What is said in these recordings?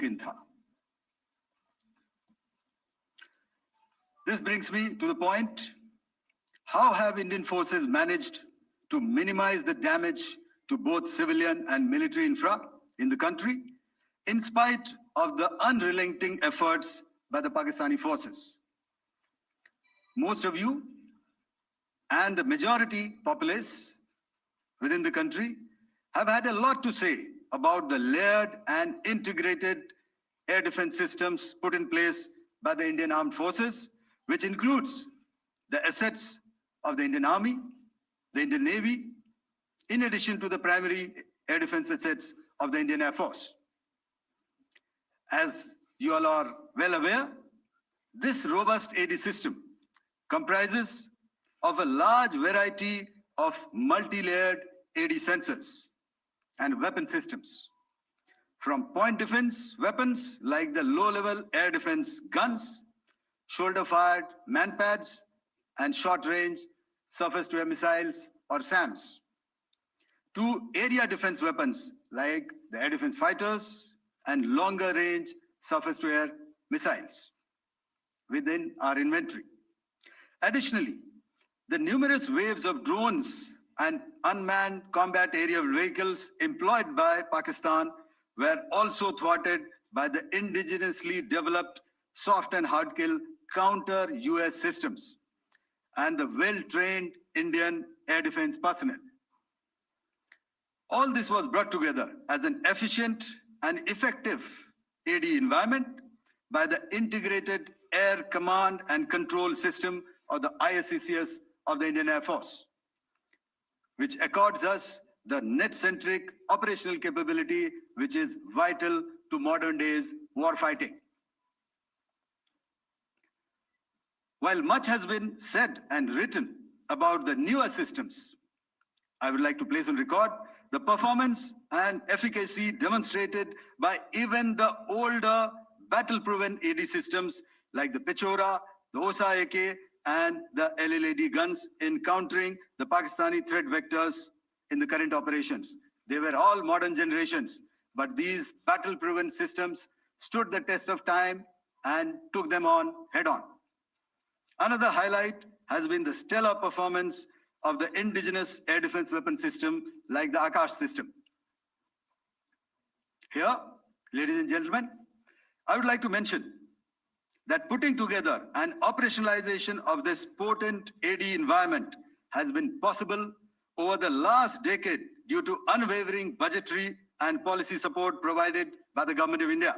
मुमकिन था. This brings me to the point, how have Indian forces managed to minimize the damage to both civilian and military infra in the country, in spite of the unrelenting efforts by the Pakistani forces? Most of you and the majority populace within the country have had a lot to say about the layered and integrated air defense systems put in place by the Indian Armed Forces, which includes the assets of the Indian Army, the Indian Navy, in addition to the primary air defense assets of the Indian Air Force. As you all are well aware, this robust AD system comprises of a large variety of multi-layered AD sensors and weapon systems, from point defense weapons like the low-level air defense guns, shoulder-fired manpads, and short-range surface-to-air missiles, or SAMs, to area defense weapons like the air defense fighters and longer-range surface-to-air missiles within our inventory. Additionally, the numerous waves of drones and unmanned combat aerial vehicles employed by Pakistan were also thwarted by the indigenously developed soft and hard kill counter-US systems and the well-trained Indian air defense personnel. All this was brought together as an efficient and effective AD environment by the Integrated Air Command and Control System, or the ISCCS of the Indian Air Force, which accords us the net-centric operational capability which is vital to modern days warfighting. While much has been said and written about the newer systems, I would like to place on record the performance and efficacy demonstrated by even the older battle-proven AD systems like the Pechora, the OSA AK, and the LLAD guns in countering the Pakistani threat vectors in the current operations. They were all modern generations, but these battle-proven systems stood the test of time and took them on head-on. Another highlight has been the stellar performance of the indigenous air defense weapon system like the Akash system. Here, ladies and gentlemen, I would like to mention that putting together an operationalization of this potent AD environment has been possible over the last decade due to unwavering budgetary and policy support provided by the Government of India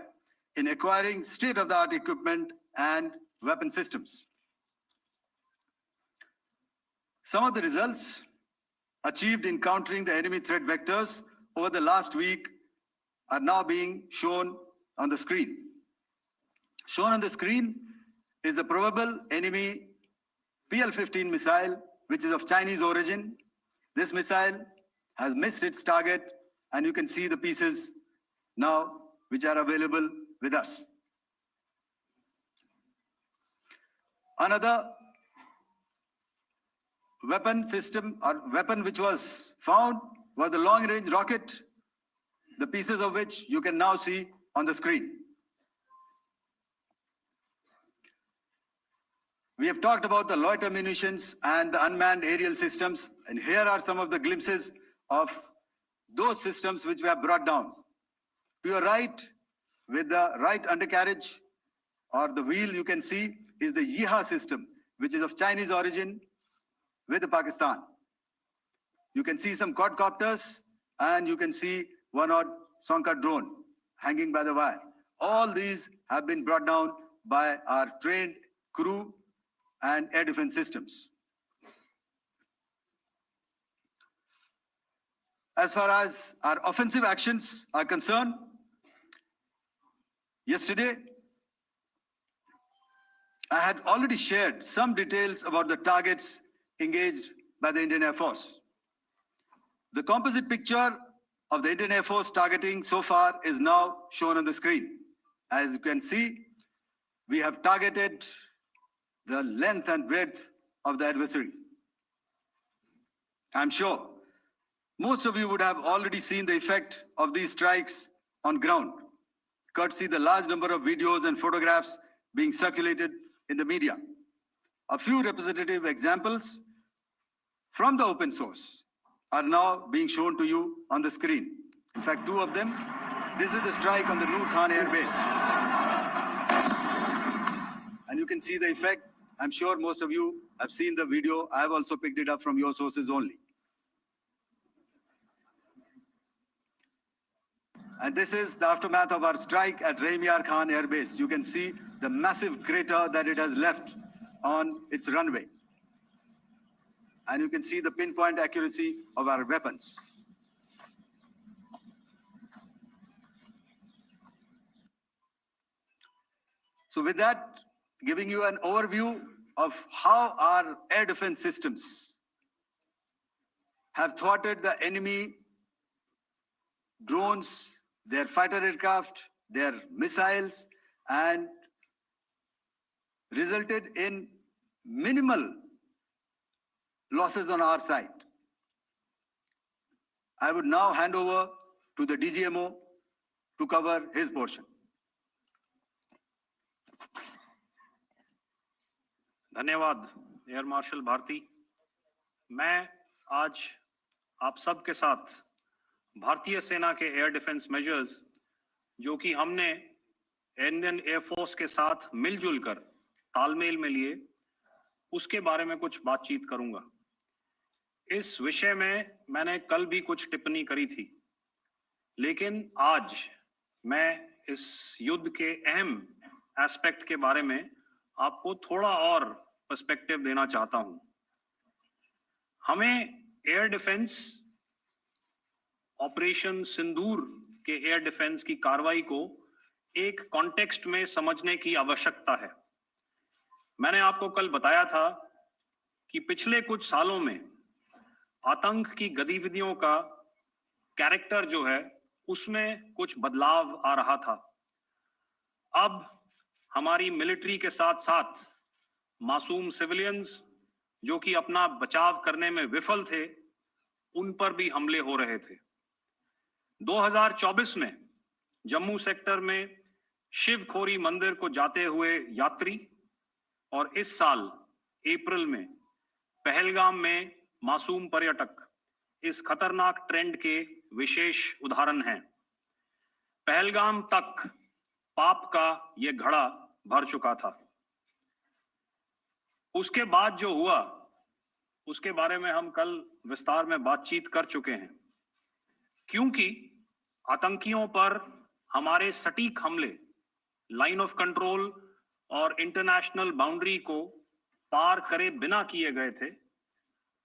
in acquiring state-of-the-art equipment and weapon systems. Some of the results achieved in countering the enemy threat vectors over the last week are now being shown on the screen. Shown on the screen is the probable enemy PL-15 missile, which is of Chinese origin. This missile has missed its target, and you can see the pieces now which are available with us. Another weapon system or weapon which was found was the long-range rocket, the pieces of which you can now see on the screen. We have talked about the loiter munitions and the unmanned aerial systems, and here are some of the glimpses of those systems which we have brought down. To your right, with the right undercarriage or the wheel, you can see is the Yeeha system, which is of Chinese origin with Pakistan. You can see some quadcopters, and you can see one odd Sonka drone hanging by the wire. All these have been brought down by our trained crew and air defense systems. As far as our offensive actions are concerned, yesterday, I had already shared some details about the targets engaged by the Indian Air Force. The composite picture of the Indian Air Force targeting so far is now shown on the screen. As you can see, we have targeted the length and breadth of the adversary. I'm sure most of you would have already seen the effect of these strikes on ground, courtesy the large number of videos and photographs being circulated in the media. A few representative examples from the open source are now being shown to you on the screen. In fact, two of them. This is the strike on the Noor Khan Air Base. And you can see the effect. I'm sure most of you have seen the video. I have also picked it up from your sources only. And this is the aftermath of our strike at Rahim Khan Air Base. You can see the massive crater that it has left on its runway. And you can see the pinpoint accuracy of our weapons. So with that, giving you an overview of how our air defense systems have thwarted the enemy drones, their fighter aircraft, their missiles, and resulted in minimal losses on our side. I would now hand over to the DGMO to cover his portion. धन्यवाद air marshal Bharti. मैं आज आप सब के साथ भारतीय सेना के एयर डिफेंस मेजर्स जो कि हमने इंडियन एयरफोर्स के साथ मिलजुल कर तालमेल में लिए, उसके बारे में कुछ बातचीत करूंगा। इस विषय में मैंने कल भी कुछ टिप्पणी करी थी, लेकिन आज मैं इस युद्ध के अहम एस्पेक्ट के बारे में आपको थोड़ा और पर्सपेक्टिव देना चाहता हूं। हमें एयर डिफेंस ऑपरेशन सिंदूर के एयर डिफेंस की कार्रवाई को एक कॉन्टेक्स्ट में समझने की आवश्यकता है। मैंने आपको कल बताया था कि पिछले कुछ सालों में आतंक की गतिविधियों का कैरेक्टर जो है उसमें कुछ बदलाव आ रहा था। अब हमारी मिलिट्री के साथ साथ मासूम सिविलियंस जो कि अपना बचाव करने में विफल थे, उन पर भी हमले हो रहे थे। 2024 में जम्मू सेक्टर में शिवखोरी मंदिर को जाते हुए यात्री और इस साल अप्रैल में पहलगाम में मासूम पर्यटक इस खतरनाक ट्रेंड के विशेष उदाहरण हैं। पहलगाम तक पाप का यह घड़ा भर चुका था। उसके बाद जो हुआ उसके बारे में हम कल विस्तार में बातचीत कर चुके हैं, क्योंकि आतंकियों पर हमारे सटीक हमले लाइन ऑफ कंट्रोल और इंटरनेशनल बाउंड्री को पार करे बिना किए गए थे।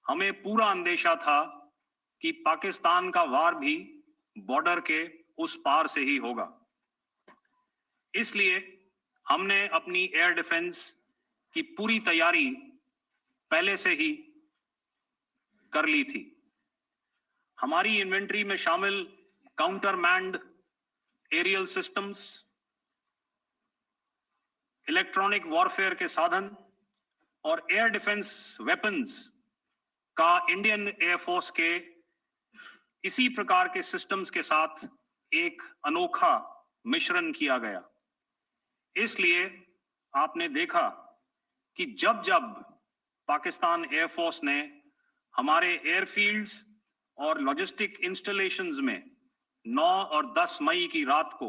हमें पूरा अंदेशा था कि पाकिस्तान का वार भी बॉर्डर के उस पार से ही होगा। इसलिए हमने अपनी एयर डिफेंस की पूरी तैयारी पहले से ही कर ली थी। हमारी इन्वेंट्री में शामिल counter manned aerial systems, electronic warfare के साधन और एयर डिफेंस वेपन्स का इंडियन एयरफोर्स के इसी प्रकार के सिस्टम्स के साथ एक अनोखा मिश्रण किया गया। इसलिए आपने देखा कि जब जब पाकिस्तान एयरफोर्स ने हमारे एयरफील्ड्स और लॉजिस्टिक इंस्टॉलेशंस में 9 और 10 मई की रात को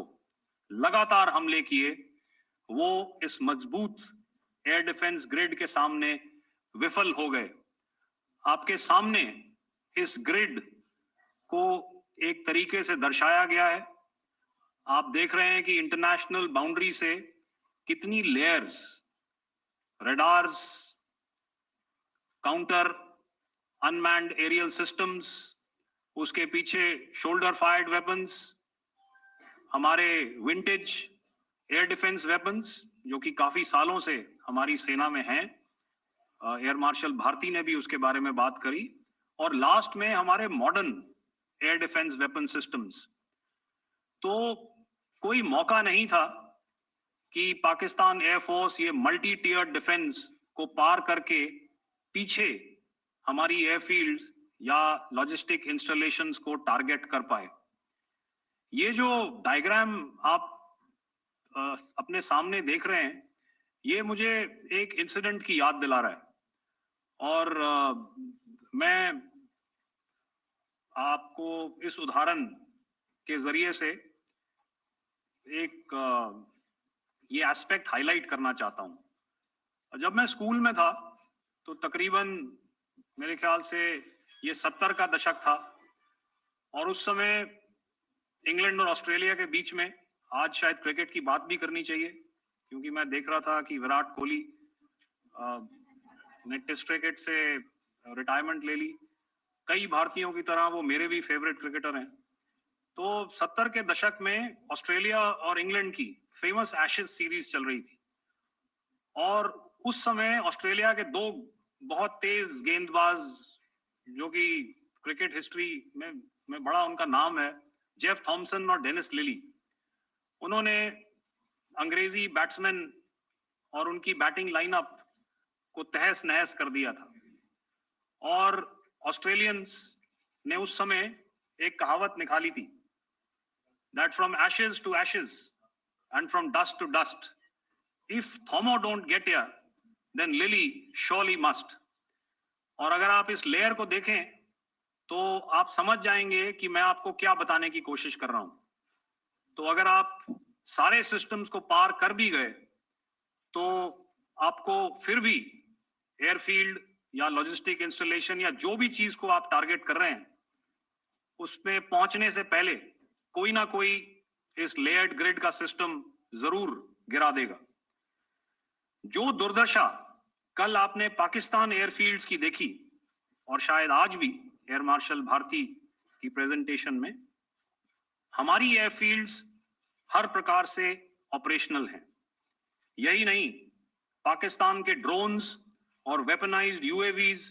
लगातार हमले किए, वो इस मजबूत एयर डिफेंस ग्रिड के सामने विफल हो गए। आपके सामने इस ग्रिड को एक तरीके से दर्शाया गया है। आप देख रहे हैं कि इंटरनेशनल बाउंड्री से कितनी layers, radars, counter unmanned aerial systems, उसके पीछे शोल्डर फायर्ड वेपन्स, हमारे विंटेज एयर डिफेंस वेपन्स जो कि काफी सालों से हमारी सेना में हैं। एयर मार्शल भारती ने भी उसके बारे में बात करी। और लास्ट में हमारे modern air defence weapon systems. तो कोई मौका नहीं था कि पाकिस्तान एयरफोर्स ये मल्टी टियर डिफेंस को पार करके पीछे हमारी एयरफील्ड्स या लॉजिस्टिक इंस्टॉलेशंस को टारगेट कर पाए। ये जो डायग्राम आप अपने सामने देख रहे हैं, ये मुझे एक इंसिडेंट की याद दिला रहा है। और मैं आपको इस उदाहरण के जरिए से एक ये एस्पेक्ट हाईलाइट करना चाहता हूं। जब मैं स्कूल में था तो तकरीबन मेरे ख्याल से ये 70 का दशक था, और उस समय इंग्लैंड और ऑस्ट्रेलिया के बीच में, आज शायद क्रिकेट की बात भी करनी चाहिए क्योंकि मैं देख रहा था कि विराट कोहली ने टेस्ट क्रिकेट से रिटायरमेंट ले ली। कई भारतीयों की तरह वो मेरे भी फेवरेट क्रिकेटर हैं। तो 70 के दशक में ऑस्ट्रेलिया और इंग्लैंड की फेमस एशेज सीरीज चल रही थी, और उस समय ऑस्ट्रेलिया के दो बहुत तेज गेंदबाज, जो कि क्रिकेट हिस्ट्री में बड़ा उनका नाम है, जेफ थॉमसन और डेनिस लिली, उन्होंने अंग्रेजी बैट्समैन और उनकी बैटिंग लाइनअप को तहस नहस कर दिया था। और ऑस्ट्रेलियंस ने उस समय एक कहावत निकाली थी, that from ashes to ashes and from dust to dust, if Thommo don't get here then Lillee surely must. और अगर आप इस लेयर को देखें तो आप समझ जाएंगे कि मैं आपको क्या बताने की कोशिश कर रहा हूं। तो अगर आप सारे सिस्टम्स को पार कर भी गए तो आपको फिर भी एयरफील्ड या लॉजिस्टिक इंस्टॉलेशन या जो भी चीज को आप टारगेट कर रहे हैं उसमें पहुंचने से पहले कोई ना कोई इस लेयर्ड ग्रिड का सिस्टम जरूर गिरा देगा। जो दुर्दशा कल आपने पाकिस्तान एयरफील्ड्स की देखी, और शायद आज भी एयर मार्शल भारती की प्रेजेंटेशन में, हमारी एयरफील्ड्स हर प्रकार से ऑपरेशनल हैं। यही नहीं, पाकिस्तान के ड्रोन्स और वेपनाइज्ड यूएवीज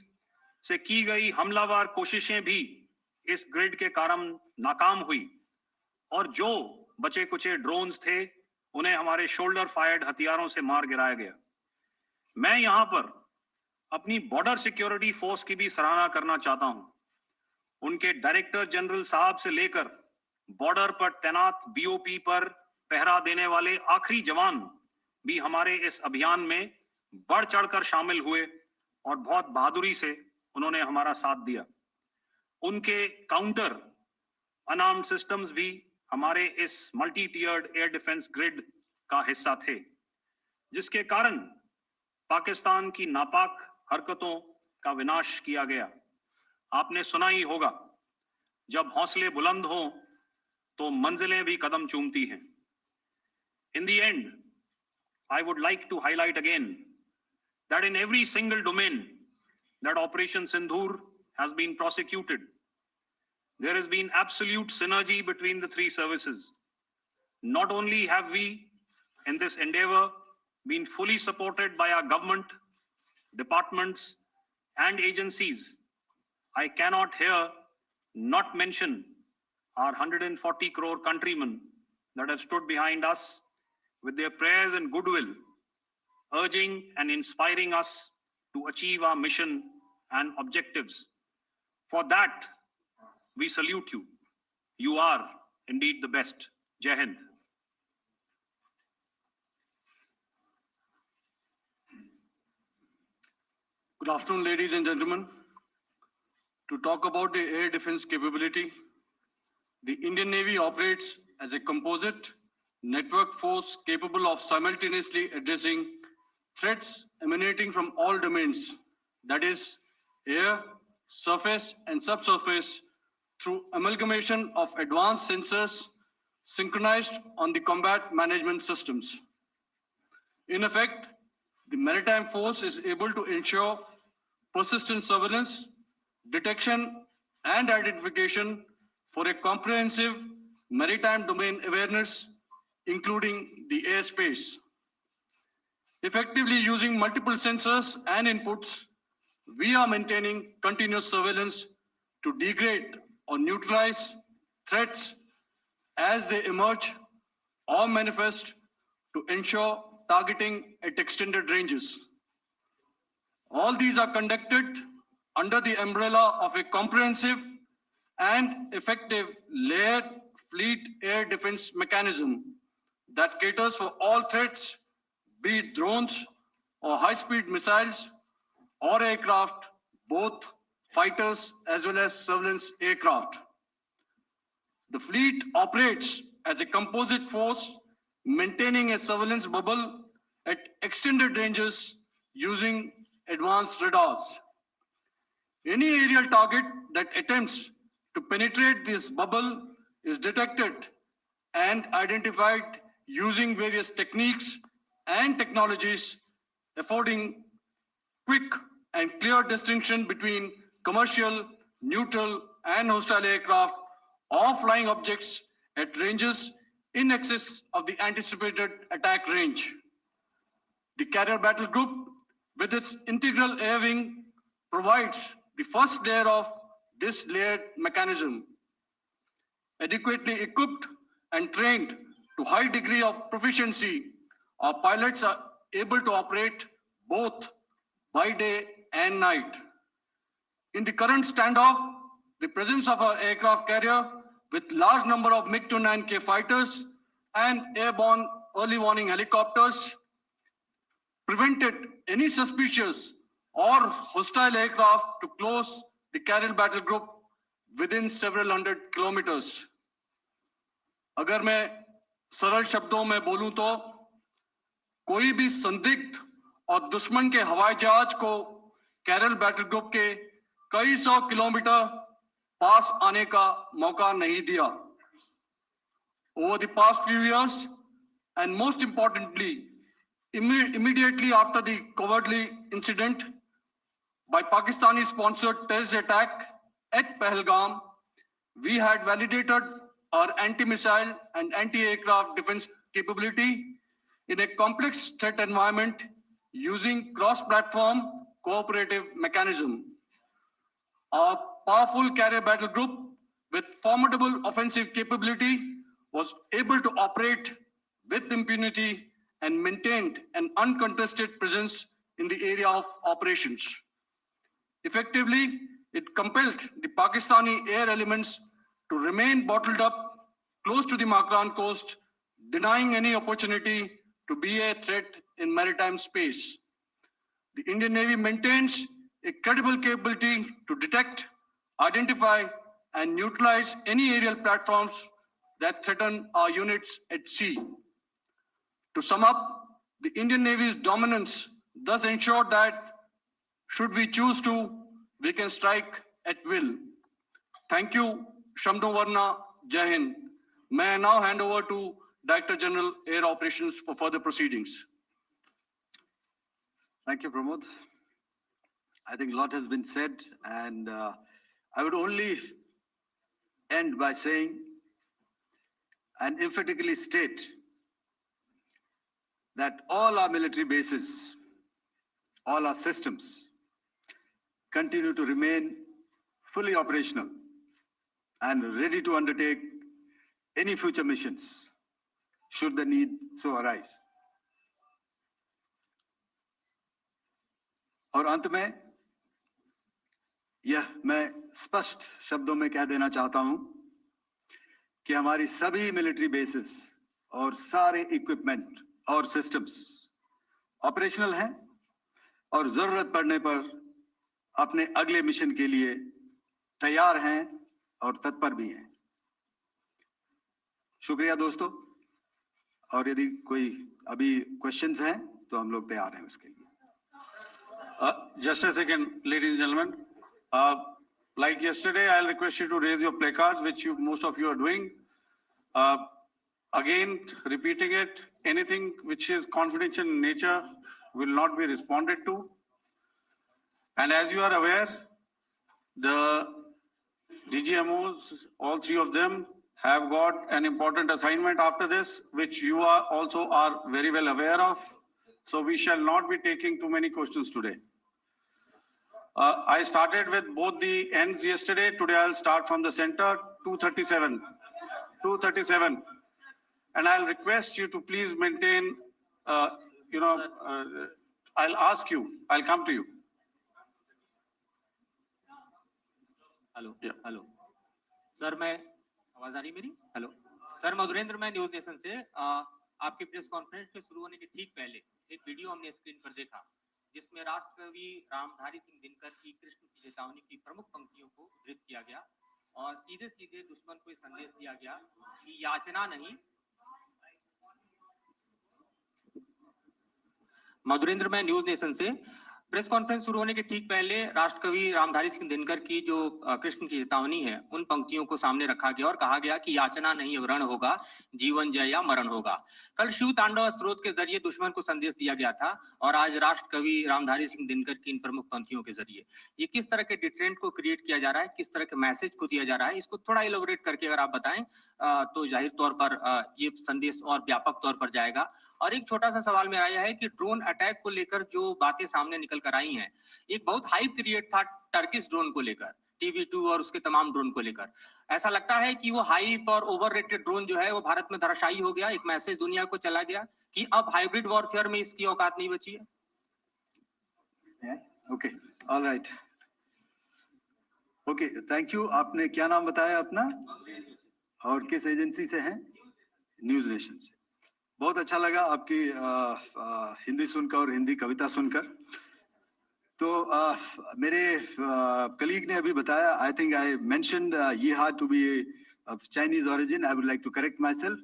से की गई हमलावर कोशिशें भी इस ग्रिड के कारण नाकाम हुई, और जो बचे कुचे ड्रोन्स थे उन्हें हमारे शोल्डर फायर्ड हथियारों से मार गिराया गया। मैं यहां पर अपनी बॉर्डर सिक्योरिटी फोर्स की भी सराहना करना चाहता हूं। उनके डायरेक्टर जनरल साहब से लेकर बॉर्डर पर तैनात बीओपी पर पहरा देने वाले आखिरी जवान भी हमारे इस अभियान में बढ़ चढ़कर शामिल हुए और बहुत बहादुरी से उन्होंने हमारा साथ दिया। उनके काउंटर अनार्म्ड सिस्टम्स भी हमारे इस मल्टी टियर्ड एयर डिफेंस ग्रिड का हिस्सा थे, जिसके कारण पाकिस्तान की नापाक हरकतों का विनाश किया गया। आपने सुना ही होगा, जब हौसले बुलंद हों तो मंजिलें भी कदम चूमती हैं। In the end, I would like to highlight again that in every single domain that Operation Sindoor has been prosecuted, there has been absolute synergy between the three services. Not only have we, in this endeavor, been fully supported by our government, departments, and agencies, I cannot here not mention our 140 crore countrymen that have stood behind us with their prayers and goodwill, urging and inspiring us to achieve our mission and objectives. For that, we salute you. You are indeed the best. Jai Hind. Good afternoon, ladies and gentlemen. To talk about the air defense capability, the Indian Navy operates as a composite network force capable of simultaneously addressing threats emanating from all domains, that is, air, surface, and subsurface, through amalgamation of advanced sensors synchronized on the combat management systems. In effect, the maritime force is able to ensure persistent surveillance, detection, and identification for a comprehensive maritime domain awareness, including the airspace. Effectively using multiple sensors and inputs, we are maintaining continuous surveillance to degrade or neutralize threats as they emerge or manifest, to ensure targeting at extended ranges. All these are conducted under the umbrella of a comprehensive and effective layered fleet air defense mechanism that caters for all threats, be it drones or high-speed missiles or aircraft, both fighters as well as surveillance aircraft. The fleet operates as a composite force, maintaining a surveillance bubble at extended ranges using advanced radars. Any aerial target that attempts to penetrate this bubble is detected and identified using various techniques and technologies, affording quick and clear distinction between commercial, neutral, and hostile aircraft or flying objects at ranges in excess of the anticipated attack range. The carrier battle group, with its integral air wing, provides the first layer of this layered mechanism. Adequately equipped and trained to high degree of proficiency, our pilots are able to operate both by day and night. In the current standoff, the presence of our aircraft carrier with large number of MiG-29K fighters and airborne early warning helicopters prevented any suspicious or hostile aircraft to close the carrier battle group within several hundred kilometers. अगर मैं सरल शब्दों में बोलूं तो कोई भी संदिग्ध और दुश्मन के हवाई जहाज को कैरल बैटल ग्रुप के कई सौ किलोमीटर पास आने का मौका नहीं दिया. Over the past few years, and most importantly, immediately after the cowardly incident by Pakistani-sponsored terrorist attack at Pahalgam, we had validated our anti-missile and anti-aircraft defense capability in a complex threat environment using cross-platform cooperative mechanism. Our powerful carrier battle group with formidable offensive capability was able to operate with impunity and maintained an uncontested presence in the area of operations. Effectively, it compelled the Pakistani air elements to remain bottled up close to the Makran coast, denying any opportunity to be a threat in maritime space. The Indian Navy maintains a credible capability to detect, identify, and neutralize any aerial platforms that threaten our units at sea. To sum up, the Indian Navy's dominance thus ensured that, should we choose to, we can strike at will. Thank you, Shamdo Varna, Jai Hind. May I now hand over to Director General Air Operations for further proceedings. Thank you, Pramod. I think a lot has been said, and I would only end by saying and emphatically state that all our military bases, all our systems continue to remain fully operational and ready to undertake any future missions should the need so arise. और अंत में यह मैं स्पष्ट शब्दों में कह देना चाहता हूं कि हमारी सभी मिलिट्री बेसेस और सारे इक्विपमेंट और सिस्टम्स ऑपरेशनल हैं और जरूरत पड़ने पर अपने अगले मिशन के लिए तैयार हैं और तत्पर भी हैं. शुक्रिया दोस्तों, और यदि कोई अभी क्वेश्चंस हैं तो हम लोग तैयार हैं उसके लिए. Just a second, ladies and gentlemen. Like yesterday, I'll request you to raise your placards, which most of you are doing. Again, repeating it, anything which is confidential in nature will not be responded to. And as you are aware, the DGMOs, all three of them, have got an important assignment after this, which you are also very well aware of. So we shall not be taking too many questions today. I started with both the ends yesterday. Today I'll start from the center, 237. 237. And I'll request you to please maintain, I'll ask you, I'll come to you. Hello hello sir, मैं आवाज आ रही मेरी? Hello sir, Madhurendra, मैं news nation से. आपके press conference के शुरू होने के ठीक पहले एक वीडियो हमने स्क्रीन पर देखा जिसमें राष्ट्र कवि रामधारी सिंह दिनकर की कृष्ण की चेतावनी की प्रमुख पंक्तियों को उद्धृत किया गया और सीधे सीधे दुश्मन को संदेश दिया गया कि याचना नहीं। मधुरेंद्र, मैं न्यूज नेशन से। प्रेस कॉन्फ्रेंस शुरू होने के ठीक पहले राष्ट्रकवि रामधारी सिंह दिनकर की जो कृष्ण की चेतावनी है उन पंक्तियों को सामने रखा गया और कहा गया कि याचना नहीं वरण होगा, जीवन जय या मरण होगा। कल शिव तांडव स्त्रोत के जरिए दुश्मन को संदेश दिया गया था और आज राष्ट्रकवि रामधारी सिंह दिनकर की इन प्रमुख पंक्तियों के जरिए ये किस तरह के डिटरेंट को क्रिएट किया जा रहा है, किस तरह के मैसेज को दिया जा रहा है, इसको थोड़ा इलोबरेट करके अगर आप बताएं तो जाहिर तौर पर ये संदेश और व्यापक तौर पर जाएगा। और एक छोटा सा सवाल मेरा यह है कि ड्रोन अटैक को लेकर जो बातें सामने निकल कर आई हैं, एक बहुत हाइप क्रिएट था टर्किश ड्रोन को लेकर, TV2 और उसके तमाम ड्रोन को लेकर। ऐसा लगता है कि वो हाइप और ओवररेटेड ड्रोन जो है वो भारत में धराशायी हो गया, एक मैसेज दुनिया को चला गया कि अब हाइब्रिड वॉरफेयर में इसकी औकात नहीं बची है। Okay, alright, okay, thank you. आपने क्या नाम बताया अपना और किस एजेंसी से हैं? न्यूज नेशन से। बहुत अच्छा लगा आपकी हिंदी सुनकर और हिंदी कविता सुनकर। तो मेरे कलीग ने अभी बताया, I think I mentioned Yiha to be of Chinese origin. I would like to correct myself.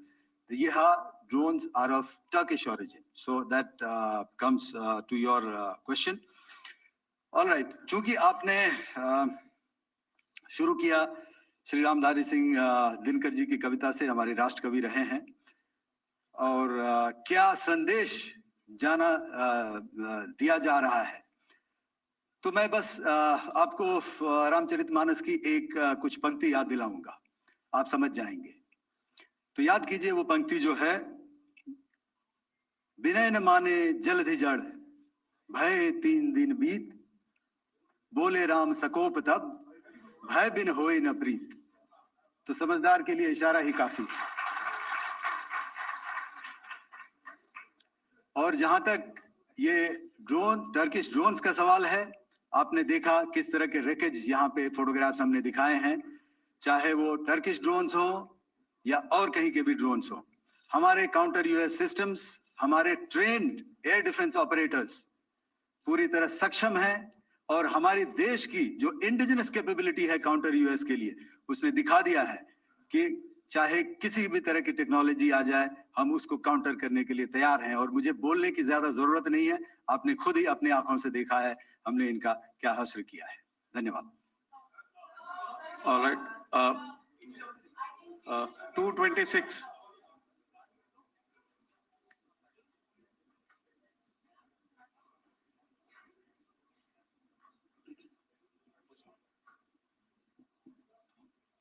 The Yeha drones are of Turkish origin. So that comes to your question. All right. चूंकि आपने शुरू किया श्री रामधारी सिंह दिनकर जी की कविता से, हमारे राष्ट्र कवि रहे हैं, और क्या संदेश दिया जा रहा है, तो मैं बस आपको रामचरितमानस की एक कुछ पंक्ति याद दिलाऊंगा, आप समझ जाएंगे। तो याद कीजिए वो पंक्ति जो है, विनय न माने जलधि जड़, भय 3 दिन बीत, बोले राम सकोप तब, भय बिन होए न प्रीत। तो समझदार के लिए इशारा ही काफी। और जहां तक ये ड्रोन, टर्किश ड्रोन्स का सवाल है, आपने देखा किस तरह के रेकेज यहाँ पे फोटोग्राफ्स हमने दिखाए हैं, चाहे वो टर्किश ड्रोन्स हो या और कहीं के भी ड्रोन्स हो। हमारे काउंटर यूएस सिस्टम्स, हमारे ट्रेन्ड एयर डिफेंस ऑपरेटर्स पूरी तरह सक्षम हैं, और हमारी देश की जो इंडिजिनस कैपेबिलिटी है काउंटर यूएस के लिए, उसने दिखा दिया है कि चाहे किसी भी तरह की टेक्नोलॉजी आ जाए, हम उसको काउंटर करने के लिए तैयार हैं। और मुझे बोलने की ज्यादा जरूरत नहीं है, आपने खुद ही अपनी आंखों से देखा है हमने इनका क्या हश्र किया है। धन्यवाद। All right. 226.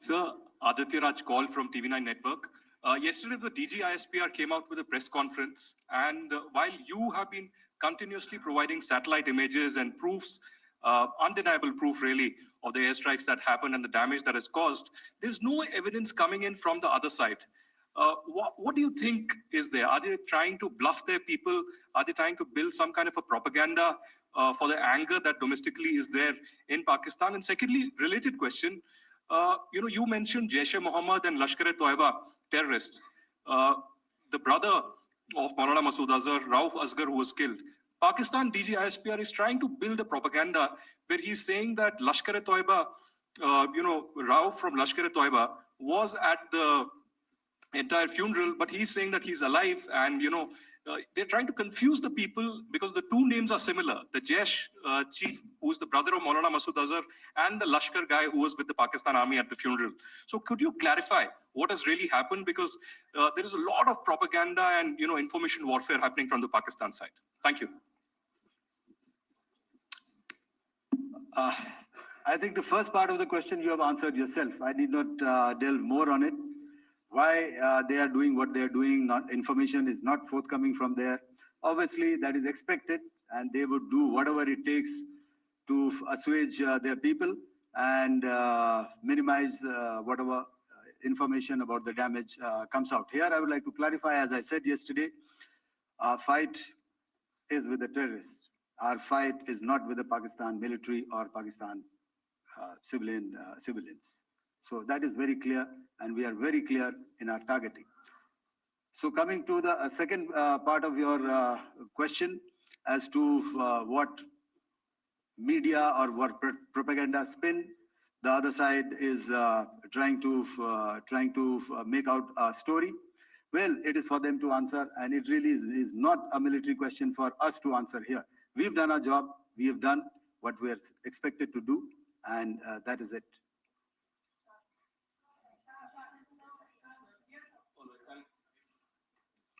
Sir, Aditya Raj call from TV9 Network. Yesterday, the DG ISPR came out with a press conference, and while you have been continuously providing satellite images and proofs, undeniable proof really, of the airstrikes that happened and the damage that is caused, there's no evidence coming in from the other side. What do you think is there? Are they trying to bluff their people? Are they trying to build some kind of a propaganda for the anger that domestically is there in Pakistan? And secondly, related question, you mentioned Jaish-e-Mohammed and Lashkar-e-Toiba terrorists. The brother of Maulana Masood Azhar, Rauf Asghar, who was killed. Pakistan DG ISPR is trying to build a propaganda where he's saying that Lashkar-e-Toiba, Rauf from Lashkar-e-Toiba was at the entire funeral, but he's saying that he's alive, and they're trying to confuse the people because the two names are similar. The Jaish chief, who's the brother of Maulana Masood Azhar, and the Lashkar guy who was with the Pakistan army at the funeral. So could you clarify what has really happened? Because there is a lot of propaganda and information warfare happening from the Pakistan side. Thank you. I think the first part of the question you have answered yourself. I need not delve more on it. Why they are doing what they are doing, information is not forthcoming from there. Obviously, that is expected, and they would do whatever it takes to assuage their people and minimize whatever information about the damage comes out. Here, I would like to clarify, as I said yesterday, our fight is with the terrorists. Our fight is not with the Pakistan military or Pakistan civilians. So that is very clear, and we are very clear in our targeting. So coming to the second part of your question as to what media or what propaganda spin, the other side is trying to make out a story. Well, it is for them to answer, and it really is not a military question for us to answer here. We've done our job. We have done what we are expected to do, and that is it.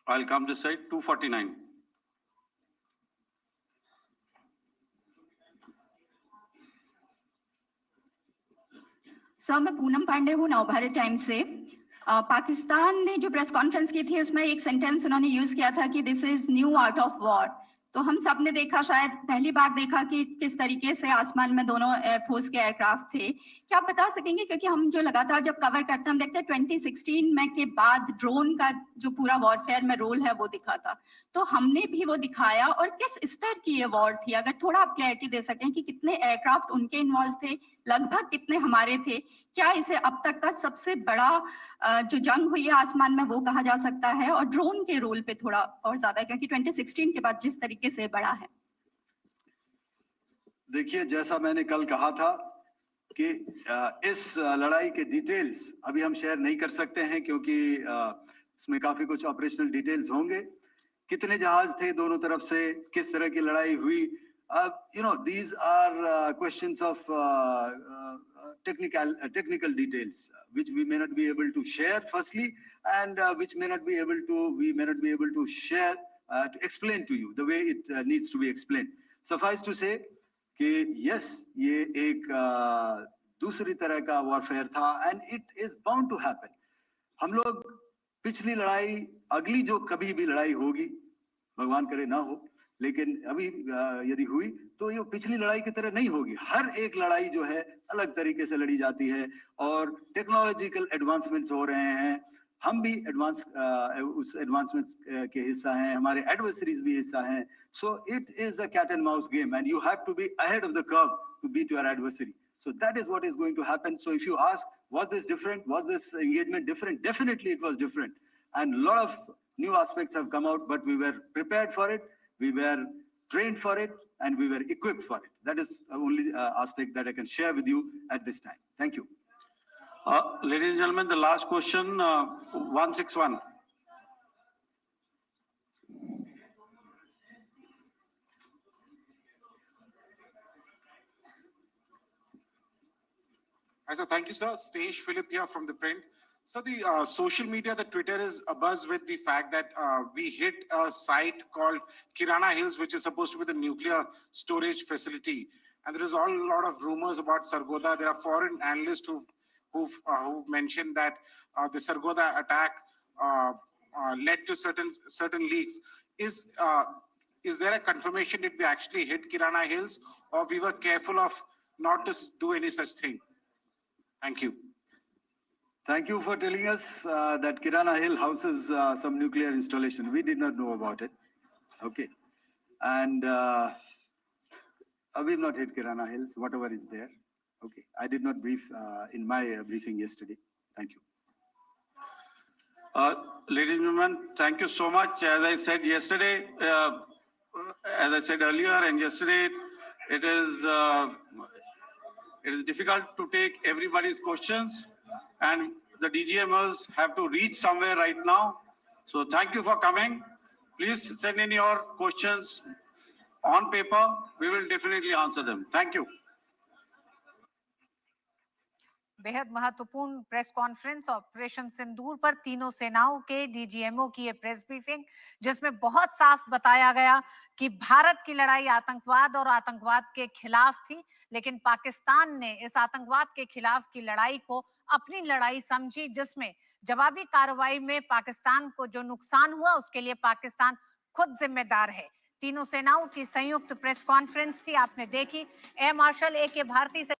I'll come this side, 249. Sir, मैं पूनम पांडे हूँ Navbharat times से। पाकिस्तान ने जो press conference की थी उसमें एक sentence उन्होंने यूज किया था कि this is new out of war. तो हम सब ने देखा, शायद पहली बार देखा कि किस तरीके से आसमान में दोनों एयरफोर्स के एयरक्राफ्ट थे। क्या आप बता सकेंगे, क्योंकि हम जो लगातार जब कवर करते हैं हम देखते हैं 2016 में के बाद ड्रोन का जो पूरा वॉरफेयर में रोल है वो दिखा था, तो हमने भी वो दिखाया। और किस स्तर की ये वॉर थी, अगर थोड़ा आप क्लैरिटी दे सकें कि कितने एयरक्राफ्ट उनके इन्वॉल्व थे, लगभग कितने हमारे थे, क्या इसे अब तक का सबसे बड़ा जो जंग हुई है आसमान में वो कहा जा सकता है, और ड्रोन के रोल पे थोड़ा और ज्यादा, क्योंकि 2016 के बाद जिस तरीके से बड़ा है। देखिए, जैसा मैंने कल कहा था कि इस लड़ाई के डिटेल्स अभी हम शेयर नहीं कर सकते हैं, क्योंकि इसमें काफी कुछ ऑपरेशनल डिटेल्स होंगे। कितने जहाज थे दोनों तरफ से, किस तरह की लड़ाई हुई, these are questions of technical details which we may not be able to share firstly, and which we may not be able to share to explain to you the way it needs to be explained. Suffice to say कि yes, ये एक दूसरी तरह का warfare था, and it is bound to happen. हम लोग पिछली लड़ाई, अगली जो कभी भी लड़ाई होगी, भगवान करे ना हो, लेकिन अभी यदि हुई तो ये पिछली लड़ाई की तरह नहीं होगी। हर एक लड़ाई जो है अलग तरीके से लड़ी जाती है, और टेक्नोलॉजिकल एडवांसमेंट्स हो रहे हैं। हम भी उस एडवांसमेंट्स के हिस्सा हैं, हमारे एडवर्सरीज भी हिस्सा हैं। So it is a cat and mouse game, and you have to be ahead of the curve to beat your adversary. So that is what is going to happen. So if you ask, was this different? Was this engagement different? Definitely it was different. And a lot of new aspects have come out, but we were prepared for it. We were trained for it, and we were equipped for it. That is the only aspect that I can share with you at this time. Thank you. Ladies and gentlemen, the last question, 161. Hi, sir. Thank you, sir. Stesh Philip here from the print. So the social media, the Twitter is abuzz with the fact that we hit a site called Kirana Hills, which is supposed to be the nuclear storage facility. And there is a lot of rumors about Sargodha. There are foreign analysts who've mentioned that the Sargodha attack led to certain leaks. Is there a confirmation that we actually hit Kirana Hills, or we were careful of not to do any such thing? Thank you. Thank you for telling us that Kirana Hill houses some nuclear installation. We did not know about it. Okay. And we've not hit Kirana Hills, whatever is there. Okay. I did not brief in my briefing yesterday. Thank you. Ladies and gentlemen, thank you so much. As I said yesterday, as I said earlier and yesterday, it is difficult to take everybody's questions, and the DGMOs have to reach somewhere right now. So thank you for coming. Please send in your questions on paper. We will definitely answer them. Thank you. बेहद महत्वपूर्ण press conference operation सिंदूर पर तीनों सेनाओं के DGMO की ये press briefing, जिसमें बहुत साफ बताया गया कि भारत की लड़ाई आतंकवाद और आतंकवाद के खिलाफ थी, लेकिन पाकिस्तान ने इस आतंकवाद के खिलाफ की लड़ाई को अपनी लड़ाई समझी, जिसमें जवाबी कार्रवाई में पाकिस्तान को जो नुकसान हुआ उसके लिए पाकिस्तान खुद जिम्मेदार है। तीनों सेनाओं की संयुक्त प्रेस कॉन्फ्रेंस थी, आपने देखी। एयर मार्शल ए के भारती से